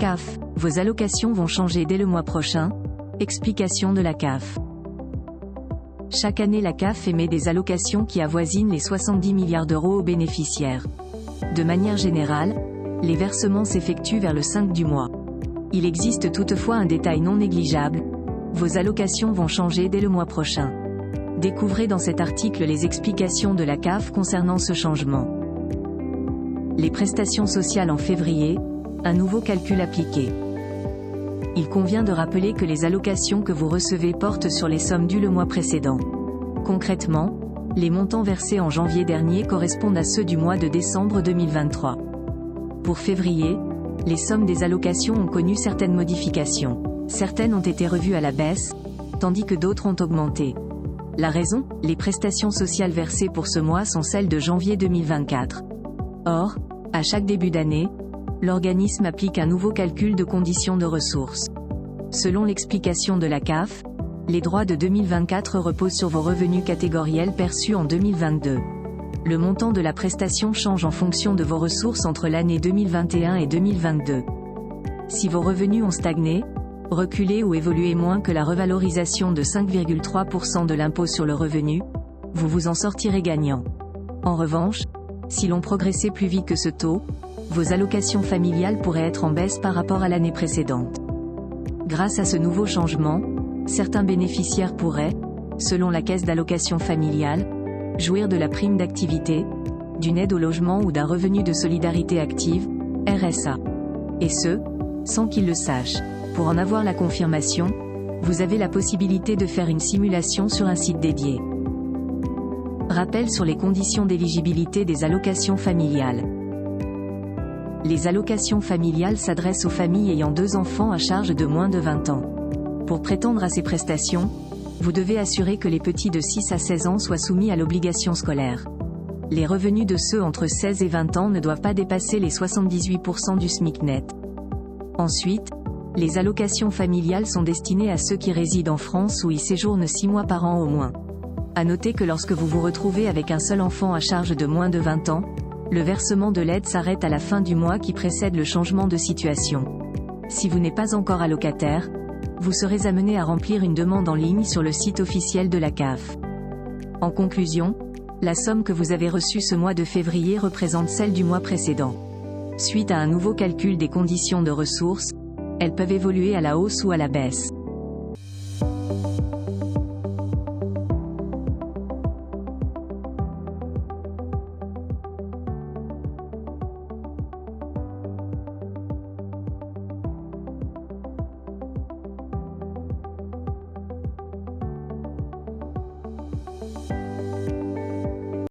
CAF, vos allocations vont changer dès le mois prochain. Explication de la CAF. Chaque année la CAF émet des allocations qui avoisinent les 70 milliards d'euros aux bénéficiaires. De manière générale, les versements s'effectuent vers le 5 du mois. Il existe toutefois un détail non négligeable, vos allocations vont changer dès le mois prochain. Découvrez dans cet article les explications de la CAF concernant ce changement. Les prestations sociales en février, un nouveau calcul appliqué. Il convient de rappeler que les allocations que vous recevez portent sur les sommes dues le mois précédent. Concrètement, les montants versés en janvier dernier correspondent à ceux du mois de décembre 2023. Pour février, les sommes des allocations ont connu certaines modifications. Certaines ont été revues à la baisse, tandis que d'autres ont augmenté. La raison, les prestations sociales versées pour ce mois sont celles de janvier 2024. Or, à chaque début d'année, l'organisme applique un nouveau calcul de conditions de ressources. Selon l'explication de la CAF, les droits de 2024 reposent sur vos revenus catégoriels perçus en 2022. Le montant de la prestation change en fonction de vos ressources entre l'année 2021 et 2022. Si vos revenus ont stagné, reculé ou évolué moins que la revalorisation de 5,3% de l'impôt sur le revenu, vous vous en sortirez gagnant. En revanche, si l'on progressait plus vite que ce taux, vos allocations familiales pourraient être en baisse par rapport à l'année précédente. Grâce à ce nouveau changement, certains bénéficiaires pourraient, selon la caisse d'allocation familiale, jouir de la prime d'activité, d'une aide au logement ou d'un revenu de solidarité active, RSA. Et ce, sans qu'ils le sachent. Pour en avoir la confirmation, vous avez la possibilité de faire une simulation sur un site dédié. Rappel sur les conditions d'éligibilité des allocations familiales. Les allocations familiales s'adressent aux familles ayant 2 enfants à charge de moins de 20 ans. Pour prétendre à ces prestations, vous devez assurer que les petits de 6 à 16 ans soient soumis à l'obligation scolaire. Les revenus de ceux entre 16 et 20 ans ne doivent pas dépasser les 78% du SMIC net. Ensuite, les allocations familiales sont destinées à ceux qui résident en France ou y séjournent 6 mois par an au moins. À noter que lorsque vous vous retrouvez avec un seul enfant à charge de moins de 20 ans, le versement de l'aide s'arrête à la fin du mois qui précède le changement de situation. Si vous n'êtes pas encore allocataire, vous serez amené à remplir une demande en ligne sur le site officiel de la CAF. En conclusion, la somme que vous avez reçue ce mois de février représente celle du mois précédent. Suite à un nouveau calcul des conditions de ressources, elles peuvent évoluer à la hausse ou à la baisse.